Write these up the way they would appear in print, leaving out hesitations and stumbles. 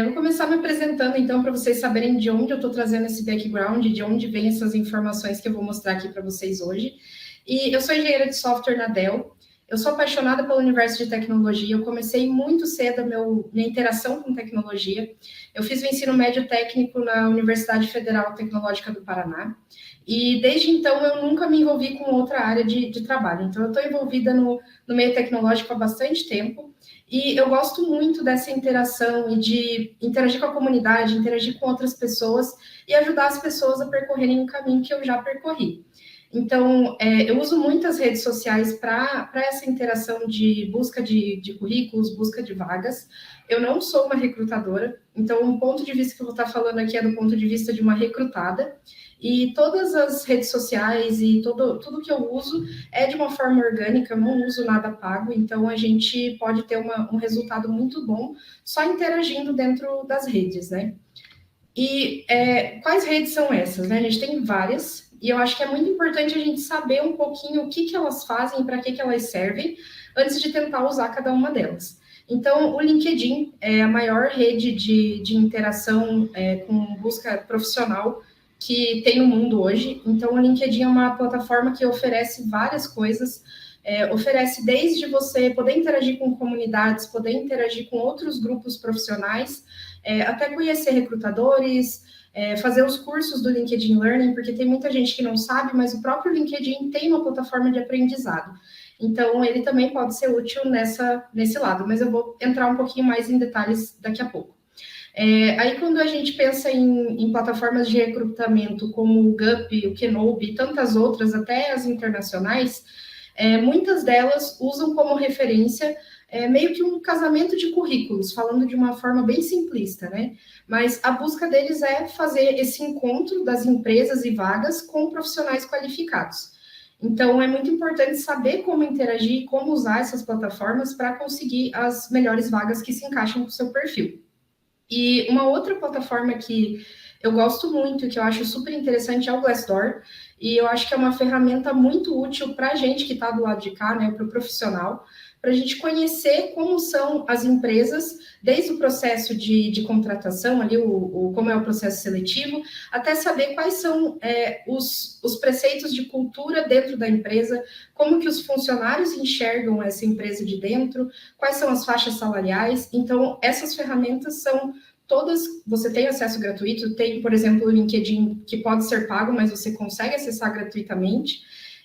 Vou começar me apresentando, então, para vocês saberem de onde eu estou trazendo esse background, de onde vem essas informações que eu vou mostrar aqui para vocês hoje. E eu sou engenheira de software na Dell. Eu sou apaixonada pelo universo de tecnologia. Eu comecei muito cedo a minha interação com tecnologia. Eu fiz o ensino médio técnico na Universidade Federal Tecnológica do Paraná. E desde então eu nunca me envolvi com outra área de trabalho. Então eu estou envolvida no meio tecnológico há bastante tempo. E eu gosto muito dessa interação e de interagir com a comunidade, interagir com outras pessoas e ajudar as pessoas a percorrerem o caminho que eu já percorri. Então, eu uso muitas redes sociais para essa interação de busca de currículos, busca de vagas. Eu não sou uma recrutadora, então o ponto de vista que eu vou estar falando aqui é do ponto de vista de uma recrutada. E todas as redes sociais e tudo que eu uso é de uma forma orgânica, eu não uso nada pago, então a gente pode ter um resultado muito bom só interagindo dentro das redes, né? E quais redes são essas, né? A gente tem várias, e eu acho que é muito importante a gente saber um pouquinho o que elas fazem e para que elas servem, antes de tentar usar cada uma delas. Então, o LinkedIn é a maior rede de interação com busca profissional que tem no mundo hoje. Então, o LinkedIn é uma plataforma que oferece várias coisas, oferece desde você poder interagir com comunidades, poder interagir com outros grupos profissionais, até conhecer recrutadores, fazer os cursos do LinkedIn Learning, porque tem muita gente que não sabe, mas o próprio LinkedIn tem uma plataforma de aprendizado. Então, ele também pode ser útil nesse lado, mas eu vou entrar um pouquinho mais em detalhes daqui a pouco. Aí, quando a gente pensa em plataformas de recrutamento como o Gup, o Kenobi e tantas outras, até as internacionais, muitas delas usam como referência meio que um casamento de currículos, falando de uma forma bem simplista, né? Mas a busca deles é fazer esse encontro das empresas e vagas com profissionais qualificados. Então, é muito importante saber como interagir e como usar essas plataformas para conseguir as melhores vagas que se encaixam com o seu perfil. E uma outra plataforma que eu gosto muito, que eu acho super interessante, é o Glassdoor. E eu acho que é uma ferramenta muito útil para a gente que está do lado de cá, né, para o profissional, para a gente conhecer como são as empresas, desde o processo de contratação, ali, como é o processo seletivo, até saber quais são os preceitos de cultura dentro da empresa, como que os funcionários enxergam essa empresa de dentro, quais são as faixas salariais. Então, essas ferramentas são todas, você tem acesso gratuito, tem, por exemplo, o LinkedIn, que pode ser pago, mas você consegue acessar gratuitamente.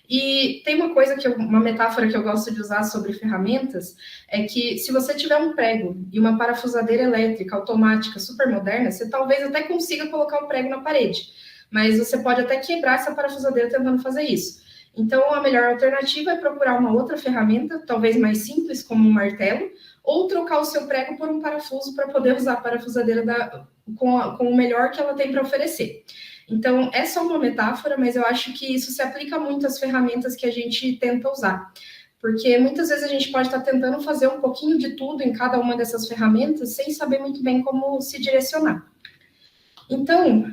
E tem uma metáfora que eu gosto de usar sobre ferramentas, é que se você tiver um prego e uma parafusadeira elétrica automática super moderna, você talvez até consiga colocar o prego na parede, mas você pode até quebrar essa parafusadeira tentando fazer isso. Então, a melhor alternativa é procurar uma outra ferramenta, talvez mais simples, como um martelo, ou trocar o seu prego por um parafuso para poder usar a parafusadeira com o melhor que ela tem para oferecer. Então, é só uma metáfora, mas eu acho que isso se aplica muito às ferramentas que a gente tenta usar. Porque muitas vezes a gente pode estar tentando fazer um pouquinho de tudo em cada uma dessas ferramentas sem saber muito bem como se direcionar. Então,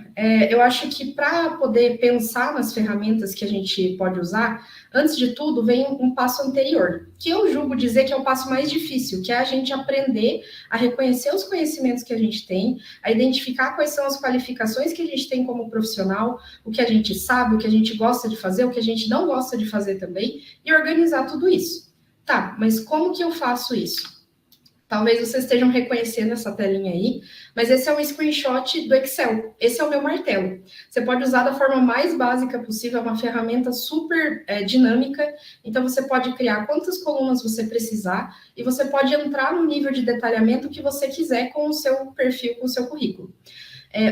eu acho que para poder pensar nas ferramentas que a gente pode usar, antes de tudo, vem um passo anterior, que eu julgo dizer que é o passo mais difícil, que é a gente aprender a reconhecer os conhecimentos que a gente tem, a identificar quais são as qualificações que a gente tem como profissional, o que a gente sabe, o que a gente gosta de fazer, o que a gente não gosta de fazer também, e organizar tudo isso. Tá, mas como que eu faço isso? Talvez vocês estejam reconhecendo essa telinha aí, mas esse é um screenshot do Excel. Esse é o meu martelo. Você pode usar da forma mais básica possível, é uma ferramenta super dinâmica, então você pode criar quantas colunas você precisar e você pode entrar no nível de detalhamento que você quiser com o seu perfil, com o seu currículo.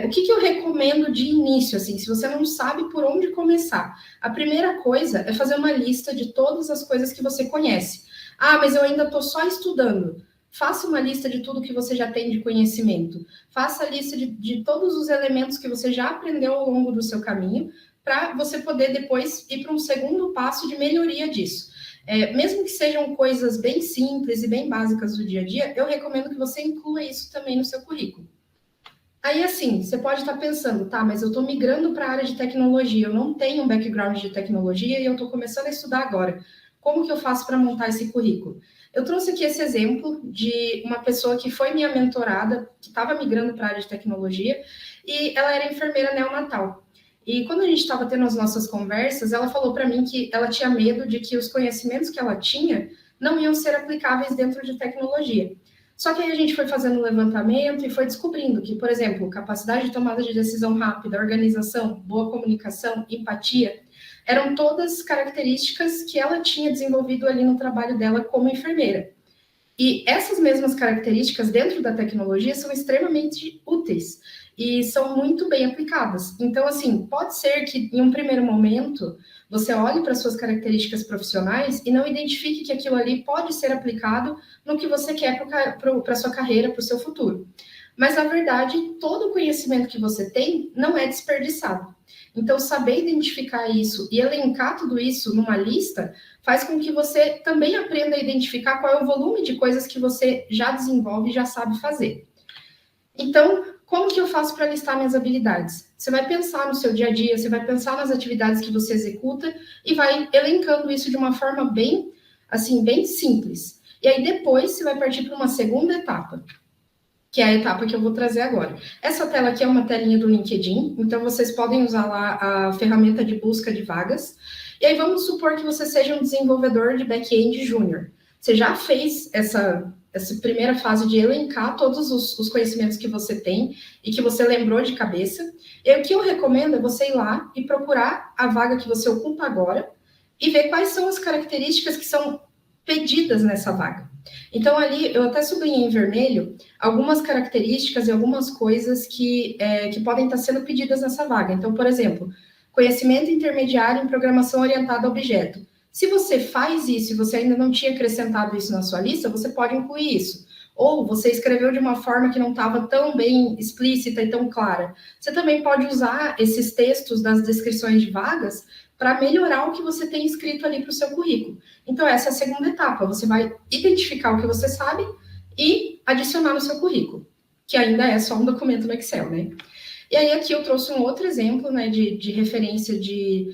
O que eu recomendo de início, assim, se você não sabe por onde começar? A primeira coisa é fazer uma lista de todas as coisas que você conhece. Ah, mas eu ainda estou só estudando. Faça uma lista de tudo que você já tem de conhecimento. Faça a lista de todos os elementos que você já aprendeu ao longo do seu caminho, para você poder depois ir para um segundo passo de melhoria disso. Mesmo que sejam coisas bem simples e bem básicas do dia a dia, eu recomendo que você inclua isso também no seu currículo. Aí, assim, você pode estar pensando, tá, mas eu estou migrando para a área de tecnologia, eu não tenho um background de tecnologia e eu estou começando a estudar agora. como que eu faço para montar esse currículo? Eu trouxe aqui esse exemplo de uma pessoa que foi minha mentorada, que estava migrando para a área de tecnologia, e ela era enfermeira neonatal. E quando a gente estava tendo as nossas conversas, ela falou para mim que ela tinha medo de que os conhecimentos que ela tinha não iam ser aplicáveis dentro de tecnologia. Só que aí a gente foi fazendo um levantamento e foi descobrindo que, por exemplo, capacidade de tomada de decisão rápida, organização, boa comunicação, empatia, eram todas características que ela tinha desenvolvido ali no trabalho dela como enfermeira. E essas mesmas características dentro da tecnologia são extremamente úteis e são muito bem aplicadas. Então, assim, pode ser que em um primeiro momento você olhe para suas características profissionais e não identifique que aquilo ali pode ser aplicado no que você quer para a sua carreira, para o seu futuro. Mas, na verdade, todo o conhecimento que você tem não é desperdiçado. Então, saber identificar isso e elencar tudo isso numa lista faz com que você também aprenda a identificar qual é o volume de coisas que você já desenvolve e já sabe fazer. Então, como que eu faço para listar minhas habilidades? Você vai pensar no seu dia a dia, você vai pensar nas atividades que você executa e vai elencando isso de uma forma bem, assim, bem simples. E aí depois você vai partir para uma segunda etapa, que é a etapa que eu vou trazer agora. Essa tela aqui é uma telinha do LinkedIn, então vocês podem usar lá a ferramenta de busca de vagas. E aí vamos supor que você seja um desenvolvedor de back-end júnior. Você já fez essa primeira fase de elencar todos os conhecimentos que você tem e que você lembrou de cabeça. E o que eu recomendo é você ir lá e procurar a vaga que você ocupa agora e ver quais são as características que são pedidas nessa vaga. Então, ali, eu até sublinhei em vermelho algumas características e algumas coisas que podem estar sendo pedidas nessa vaga. Então, por exemplo, conhecimento intermediário em programação orientada a objeto. Se você faz isso e você ainda não tinha acrescentado isso na sua lista, você pode incluir isso. Ou você escreveu de uma forma que não estava tão bem explícita e tão clara. Você também pode usar esses textos das descrições de vagas para melhorar o que você tem escrito ali para o seu currículo. Então, essa é a segunda etapa. Você vai identificar o que você sabe e adicionar no seu currículo, que ainda é só um documento no Excel, né? E aí, aqui eu trouxe um outro exemplo, né, de referência de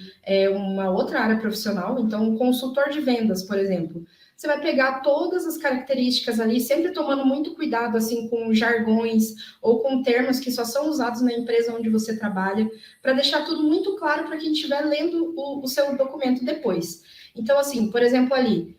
uma outra área profissional. Então, um consultor de vendas, por exemplo. Você vai pegar todas as características ali, sempre tomando muito cuidado, assim, com jargões ou com termos que só são usados na empresa onde você trabalha, para deixar tudo muito claro para quem estiver lendo o seu documento depois. Então, assim, por exemplo, ali,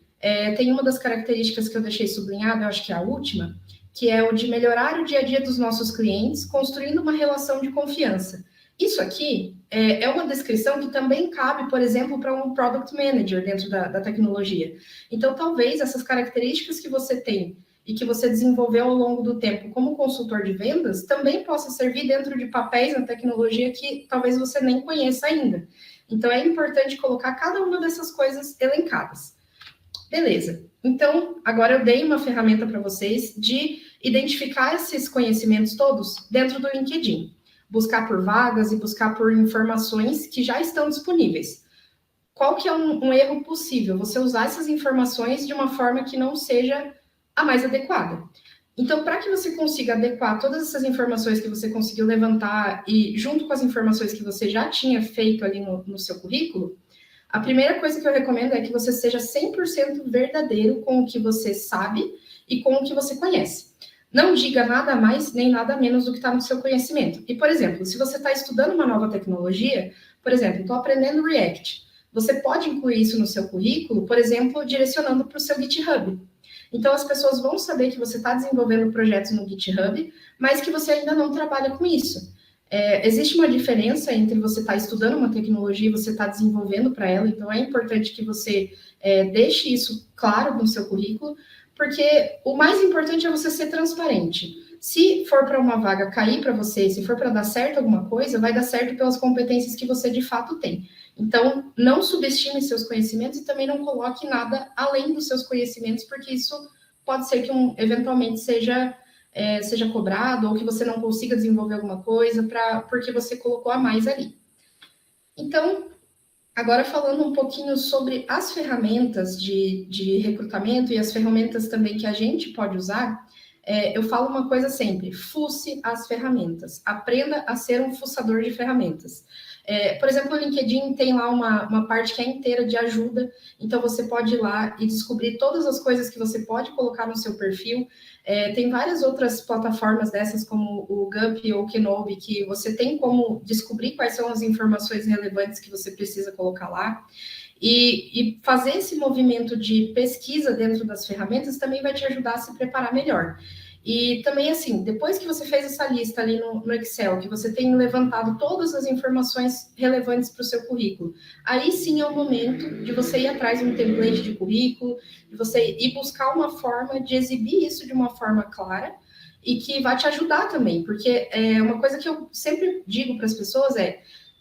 tem uma das características que eu deixei sublinhada, eu acho que é a última, que é o de melhorar o dia a dia dos nossos clientes, construindo uma relação de confiança. Isso aqui é uma descrição que também cabe, por exemplo, para um Product Manager dentro da tecnologia. Então, talvez essas características que você tem e que você desenvolveu ao longo do tempo como consultor de vendas também possa servir dentro de papéis na tecnologia que talvez você nem conheça ainda. Então, é importante colocar cada uma dessas coisas elencadas. Beleza. Então, agora eu dei uma ferramenta para vocês de identificar esses conhecimentos todos dentro do LinkedIn. Buscar por vagas e buscar por informações que já estão disponíveis. Qual que é um erro possível? Você usar essas informações de uma forma que não seja a mais adequada. Então, para que você consiga adequar todas essas informações que você conseguiu levantar e junto com as informações que você já tinha feito ali no seu currículo, a primeira coisa que eu recomendo é que você seja 100% verdadeiro com o que você sabe e com o que você conhece. Não diga nada mais nem nada menos do que está no seu conhecimento. E, por exemplo, se você está estudando uma nova tecnologia, por exemplo, estou aprendendo React, você pode incluir isso no seu currículo, por exemplo, direcionando para o seu GitHub. Então, as pessoas vão saber que você está desenvolvendo projetos no GitHub, mas que você ainda não trabalha com isso. Existe uma diferença entre você estar estudando uma tecnologia e você estar desenvolvendo para ela, então é importante que você deixe isso claro no seu currículo, porque o mais importante é você ser transparente. Se for para uma vaga cair para você, se for para dar certo alguma coisa, vai dar certo pelas competências que você de fato tem. Então, não subestime seus conhecimentos e também não coloque nada além dos seus conhecimentos, porque isso pode ser que eventualmente seja cobrado ou que você não consiga desenvolver alguma coisa porque você colocou a mais ali. Então, agora falando um pouquinho sobre as ferramentas de recrutamento e as ferramentas também que a gente pode usar, eu falo uma coisa sempre: fuce as ferramentas, aprenda a ser um fuçador de ferramentas. Por exemplo, o LinkedIn tem lá uma parte que é inteira de ajuda, então você pode ir lá e descobrir todas as coisas que você pode colocar no seu perfil. Tem várias outras plataformas dessas, como o Gump ou o Kenobi, que você tem como descobrir quais são as informações relevantes que você precisa colocar lá. E fazer esse movimento de pesquisa dentro das ferramentas também vai te ajudar a se preparar melhor. E também, assim, depois que você fez essa lista ali no Excel, que você tem levantado todas as informações relevantes para o seu currículo, aí sim é o momento de você ir atrás de um template de currículo, de você ir buscar uma forma de exibir isso de uma forma clara e que vai te ajudar também, porque uma coisa que eu sempre digo para as pessoas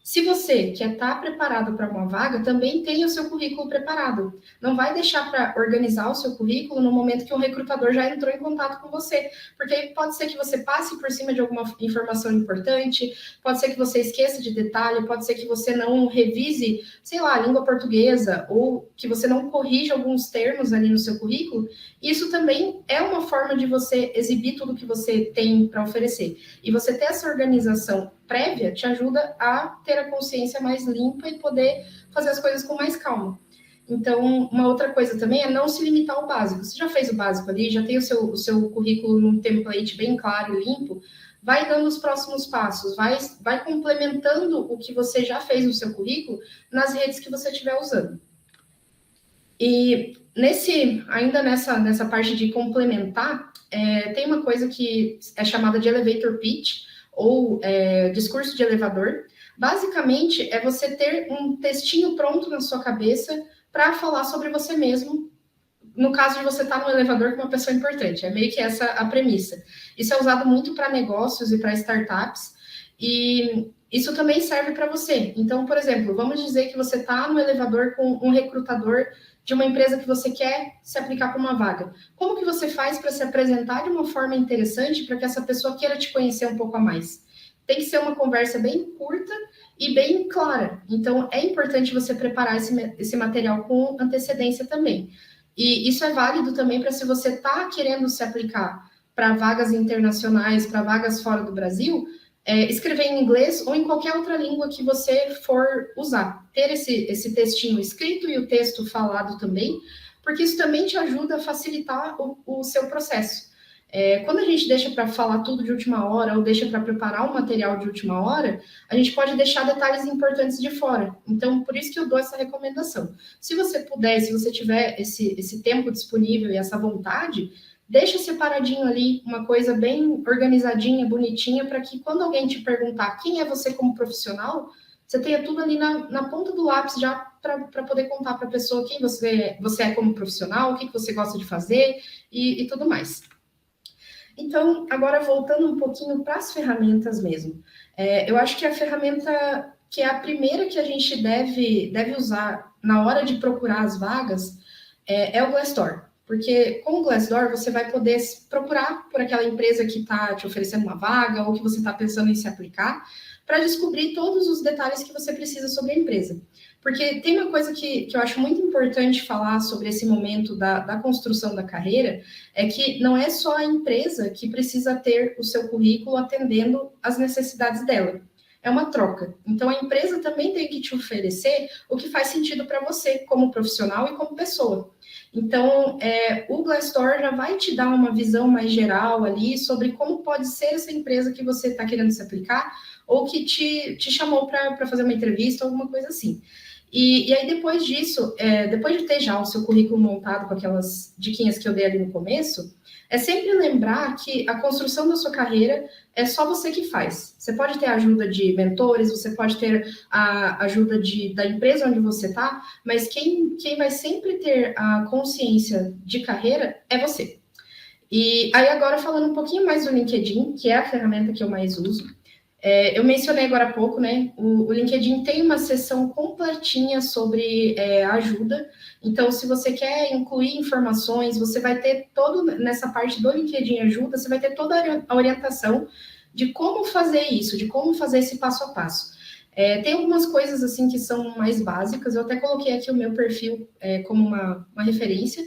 se você quer estar preparado para uma vaga, também tenha o seu currículo preparado. Não vai deixar para organizar o seu currículo no momento que um recrutador já entrou em contato com você, porque pode ser que você passe por cima de alguma informação importante, pode ser que você esqueça de detalhe, pode ser que você não revise, sei lá, a língua portuguesa, ou que você não corrija alguns termos ali no seu currículo. Isso também é uma forma de você exibir tudo que você tem para oferecer. E você ter essa organização prévia te ajuda a ter a consciência mais limpa e poder fazer as coisas com mais calma. Então, uma outra coisa também é não se limitar ao básico. Você já fez o básico ali, já tem o seu currículo num template bem claro e limpo, vai dando os próximos passos, vai complementando o que você já fez no seu currículo nas redes que você estiver usando. E ainda nessa parte de complementar, tem uma coisa que é chamada de elevator pitch, ou discurso de elevador. Basicamente, é você ter um textinho pronto na sua cabeça para falar sobre você mesmo, no caso de você estar no elevador com uma pessoa importante. É meio que essa a premissa. Isso é usado muito para negócios e para startups, e isso também serve para você. Então, por exemplo, vamos dizer que você está no elevador com um recrutador de uma empresa que você quer se aplicar para uma vaga. Como que você faz para se apresentar de uma forma interessante para que essa pessoa queira te conhecer um pouco a mais? Tem que ser uma conversa bem curta e bem clara. Então, é importante você preparar esse material com antecedência também. E isso é válido também para se você está querendo se aplicar para vagas internacionais, para vagas fora do Brasil, escrever em inglês ou em qualquer outra língua que você for usar. Ter esse textinho escrito e o texto falado também, porque isso também te ajuda a facilitar o seu processo. Quando a gente deixa para falar tudo de última hora ou deixa para preparar um material de última hora, a gente pode deixar detalhes importantes de fora. Então, por isso que eu dou essa recomendação. Se você puder, se você tiver esse tempo disponível e essa vontade, deixa separadinho ali, uma coisa bem organizadinha, bonitinha, para que quando alguém te perguntar quem é você como profissional, você tenha tudo ali na ponta do lápis já para poder contar para a pessoa quem você é como profissional, o que você gosta de fazer e tudo mais. Então, agora voltando um pouquinho para as ferramentas mesmo. Eu acho que a ferramenta que é a primeira que a gente deve usar na hora de procurar as vagas é o Glassdoor. Porque com o Glassdoor você vai poder procurar por aquela empresa que está te oferecendo uma vaga ou que você está pensando em se aplicar para descobrir todos os detalhes que você precisa sobre a empresa. Porque tem uma coisa que eu acho muito importante falar sobre esse momento da construção da carreira, é que não é só a empresa que precisa ter o seu currículo atendendo às necessidades dela. É uma troca. Então, a empresa também tem que te oferecer o que faz sentido para você, como profissional e como pessoa. Então, o Glassdoor já vai te dar uma visão mais geral ali sobre como pode ser essa empresa que você está querendo se aplicar ou que te chamou para fazer uma entrevista, alguma coisa assim. E aí, depois disso, depois de ter já o seu currículo montado com aquelas diquinhas que eu dei ali no começo, é sempre lembrar que a construção da sua carreira é só você que faz. Você pode ter a ajuda de mentores, você pode ter a ajuda da empresa onde você está, mas quem vai sempre ter a consciência de carreira é você. E aí, agora, falando um pouquinho mais do LinkedIn, que é a ferramenta que eu mais uso, eu mencionei agora há pouco, né? O LinkedIn tem uma seção completinha sobre ajuda. Então, se você quer incluir informações, você vai ter nessa parte do LinkedIn Ajuda, você vai ter toda a orientação de como fazer isso, de como fazer esse passo a passo. Tem algumas coisas assim que são mais básicas, eu até coloquei aqui o meu perfil como uma referência.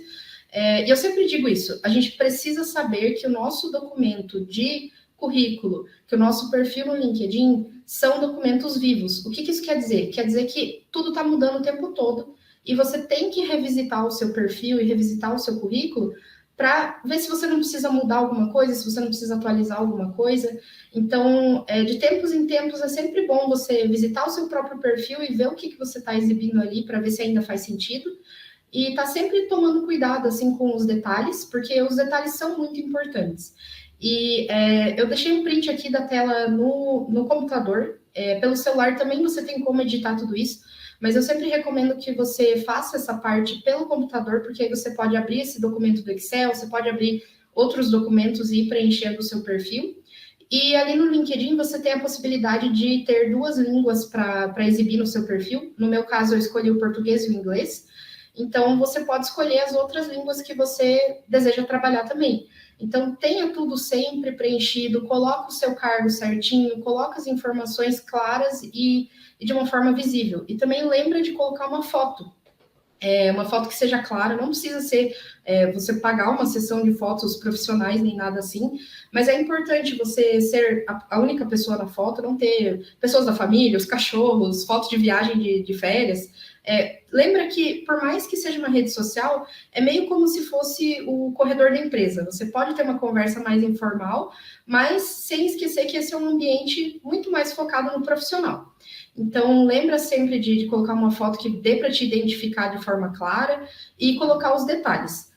E eu sempre digo isso, a gente precisa saber que o nosso documento de currículo, que o nosso perfil no LinkedIn são documentos vivos. O que isso quer dizer? Quer dizer que tudo está mudando o tempo todo e você tem que revisitar o seu perfil e revisitar o seu currículo para ver se você não precisa mudar alguma coisa, se você não precisa atualizar alguma coisa. Então, de tempos em tempos, é sempre bom você visitar o seu próprio perfil e ver o que você está exibindo ali para ver se ainda faz sentido. E tá sempre tomando cuidado, assim, com os detalhes, porque os detalhes são muito importantes. E eu deixei um print aqui da tela no computador. Pelo celular também você tem como editar tudo isso, mas eu sempre recomendo que você faça essa parte pelo computador, porque aí você pode abrir esse documento do Excel, você pode abrir outros documentos e ir preenchendo o seu perfil. E ali no LinkedIn você tem a possibilidade de ter 2 línguas para exibir no seu perfil. No meu caso, eu escolhi o português e o inglês. Então, você pode escolher as outras línguas que você deseja trabalhar também. Então, tenha tudo sempre preenchido, coloque o seu cargo certinho, coloque as informações claras e de uma forma visível. E também lembra de colocar uma foto. Uma foto que seja clara, não precisa ser você pagar uma sessão de fotos profissionais nem nada assim, mas é importante você ser a única pessoa na foto, não ter pessoas da família, os cachorros, fotos de viagem de férias. Lembra que, por mais que seja uma rede social, é meio como se fosse o corredor da empresa. Você pode ter uma conversa mais informal, mas sem esquecer que esse é um ambiente muito mais focado no profissional. Então, lembra sempre de colocar uma foto que dê para te identificar de forma clara e colocar os detalhes.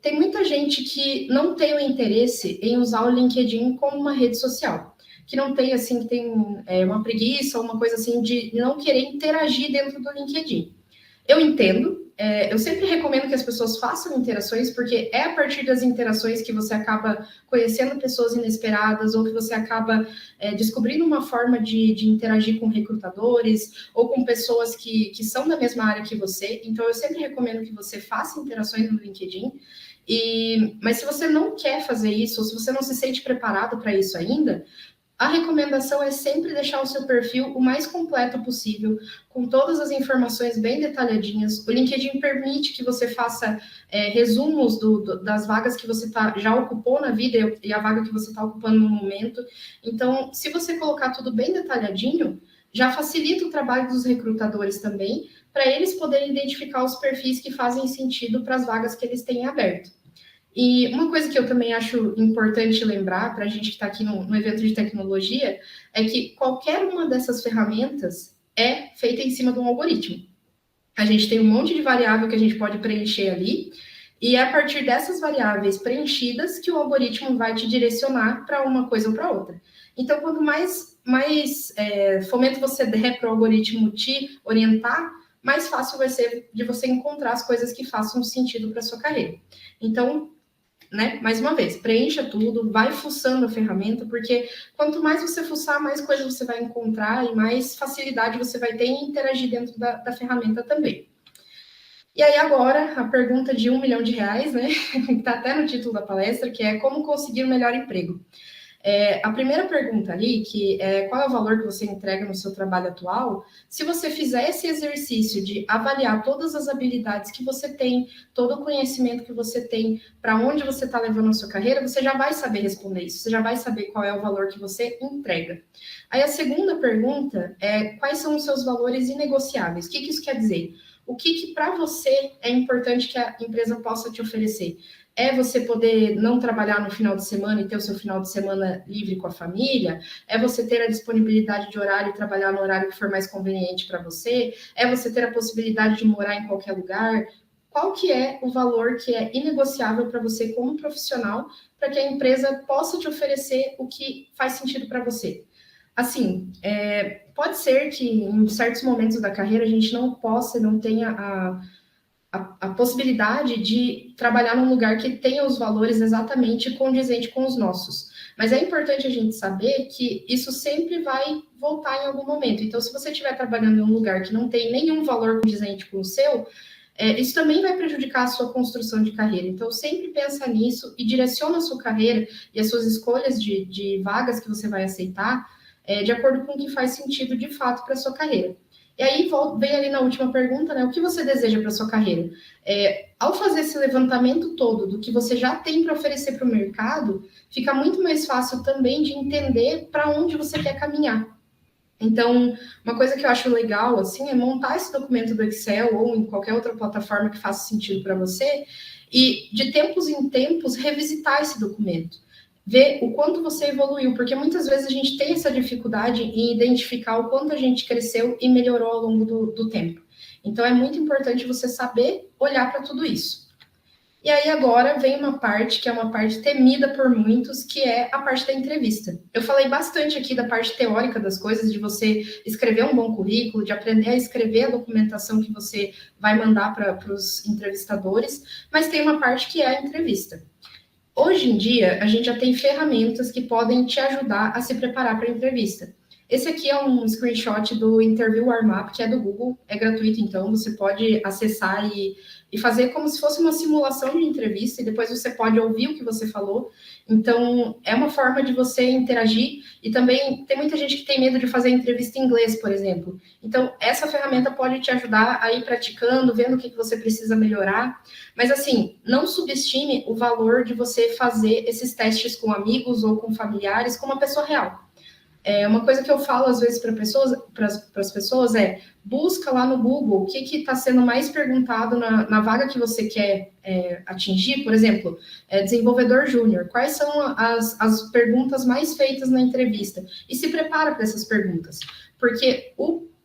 Tem muita gente que não tem o interesse em usar o LinkedIn como uma rede social, que não tem, assim, que tem uma preguiça ou uma coisa assim de não querer interagir dentro do LinkedIn. Eu entendo, eu sempre recomendo que as pessoas façam interações, porque é a partir das interações que você acaba conhecendo pessoas inesperadas ou que você acaba descobrindo uma forma de interagir com recrutadores ou com pessoas que são da mesma área que você. Então, eu sempre recomendo que você faça interações no LinkedIn. Mas se você não quer fazer isso, ou se você não se sente preparado para isso ainda, a recomendação é sempre deixar o seu perfil o mais completo possível, com todas as informações bem detalhadinhas. O LinkedIn permite que você faça resumos das vagas que você já ocupou na vida e a vaga que você está ocupando no momento. Então, se você colocar tudo bem detalhadinho, já facilita o trabalho dos recrutadores também, para eles poderem identificar os perfis que fazem sentido para as vagas que eles têm aberto. E uma coisa que eu também acho importante lembrar para a gente que está aqui no evento de tecnologia é que qualquer uma dessas ferramentas é feita em cima de um algoritmo. A gente tem um monte de variável que a gente pode preencher ali, e é a partir dessas variáveis preenchidas que o algoritmo vai te direcionar para uma coisa ou para outra. Então, quanto mais fomento você der para o algoritmo te orientar, mais fácil vai ser de você encontrar as coisas que façam sentido para a sua carreira. Então, mais uma vez, preencha tudo, vai fuçando a ferramenta, porque quanto mais você fuçar, mais coisas você vai encontrar e mais facilidade você vai ter em interagir dentro da ferramenta também. E aí agora, a pergunta de R$1 milhão, né, que está até no título da palestra, que é como conseguir o melhor emprego. A primeira pergunta ali, que é qual é o valor que você entrega no seu trabalho atual, se você fizer esse exercício de avaliar todas as habilidades que você tem, todo o conhecimento que você tem, para onde você está levando a sua carreira, você já vai saber responder isso, você já vai saber qual é o valor que você entrega. Aí a segunda pergunta é quais são os seus valores inegociáveis? O que isso quer dizer? O que para você é importante que a empresa possa te oferecer? É você poder não trabalhar no final de semana e ter o seu final de semana livre com a família? É você ter a disponibilidade de horário e trabalhar no horário que for mais conveniente para você? É você ter a possibilidade de morar em qualquer lugar? Qual que é o valor que é inegociável para você como profissional, para que a empresa possa te oferecer o que faz sentido para você? Assim, pode ser que em certos momentos da carreira a gente não tenha a possibilidade de trabalhar num lugar que tenha os valores exatamente condizente com os nossos. Mas é importante a gente saber que isso sempre vai voltar em algum momento. Então, se você estiver trabalhando em um lugar que não tem nenhum valor condizente com o seu, isso também vai prejudicar a sua construção de carreira. Então, sempre pensa nisso e direciona a sua carreira e as suas escolhas de vagas que você vai aceitar de acordo com o que faz sentido de fato para a sua carreira. E aí vem ali na última pergunta, né? O que você deseja para a sua carreira? Ao fazer esse levantamento todo do que você já tem para oferecer para o mercado, fica muito mais fácil também de entender para onde você quer caminhar. Então, uma coisa que eu acho legal, assim, é montar esse documento do Excel ou em qualquer outra plataforma que faça sentido para você e, de tempos em tempos, revisitar esse documento. Ver o quanto você evoluiu, porque muitas vezes a gente tem essa dificuldade em identificar o quanto a gente cresceu e melhorou ao longo do tempo. Então, é muito importante você saber olhar para tudo isso. E aí agora vem uma parte que é uma parte temida por muitos, que é a parte da entrevista. Eu falei bastante aqui da parte teórica das coisas, de você escrever um bom currículo, de aprender a escrever a documentação que você vai mandar para os entrevistadores, mas tem uma parte que é a entrevista. Hoje em dia, a gente já tem ferramentas que podem te ajudar a se preparar para a entrevista. Esse aqui é um screenshot do Interview Warm-Up, que é do Google, é gratuito, então você pode acessar e fazer como se fosse uma simulação de entrevista, e depois você pode ouvir o que você falou. Então, é uma forma de você interagir, e também tem muita gente que tem medo de fazer entrevista em inglês, por exemplo. Então, essa ferramenta pode te ajudar a ir praticando, vendo o que você precisa melhorar. Mas, assim, não subestime o valor de você fazer esses testes com amigos ou com familiares, com uma pessoa real. Uma coisa que eu falo às vezes para as pessoas é: busca lá no Google o que está sendo mais perguntado na vaga que você quer atingir. Por exemplo, desenvolvedor júnior, quais são as perguntas mais feitas na entrevista? E se prepara para essas perguntas, porque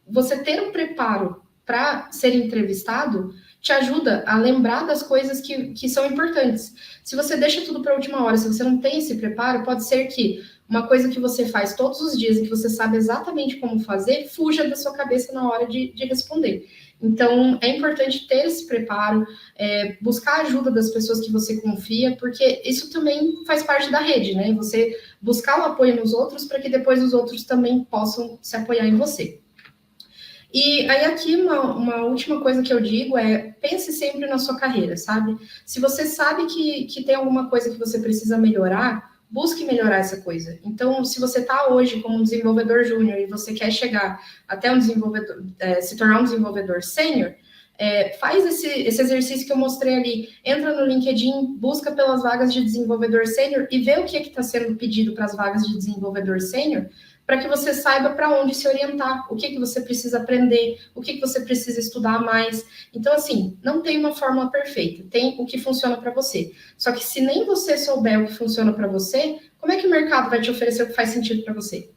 você ter um preparo para ser entrevistado te ajuda a lembrar das coisas que são importantes. Se você deixa tudo para a última hora, se você não tem esse preparo, pode ser que uma coisa que você faz todos os dias e que você sabe exatamente como fazer, fuja da sua cabeça na hora de responder. Então, é importante ter esse preparo, buscar a ajuda das pessoas que você confia, porque isso também faz parte da rede, né? Você buscar o apoio nos outros para que depois os outros também possam se apoiar em você. E aí aqui uma última coisa que eu digo é: pense sempre na sua carreira, sabe? Se você sabe que tem alguma coisa que você precisa melhorar, busque melhorar essa coisa. Então, se você está hoje como um desenvolvedor júnior e você quer chegar até um desenvolvedor, se tornar um desenvolvedor sênior, faz esse exercício que eu mostrei ali. Entra no LinkedIn, busca pelas vagas de desenvolvedor sênior e vê o que está sendo pedido para as vagas de desenvolvedor sênior, para que você saiba para onde se orientar, o que você precisa aprender, o que você precisa estudar mais. Então, assim, não tem uma fórmula perfeita, tem o que funciona para você. Só que se nem você souber o que funciona para você, como é que o mercado vai te oferecer o que faz sentido para você?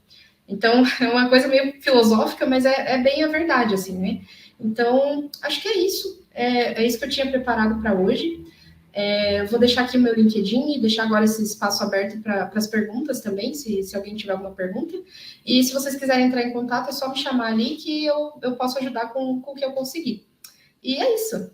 Então, é uma coisa meio filosófica, mas é bem a verdade, assim, né? Então, acho que é isso. É isso que eu tinha preparado para hoje. Vou deixar aqui o meu LinkedIn e deixar agora esse espaço aberto para as perguntas também, se alguém tiver alguma pergunta. E se vocês quiserem entrar em contato, é só me chamar ali que eu posso ajudar com o que eu conseguir. E é isso.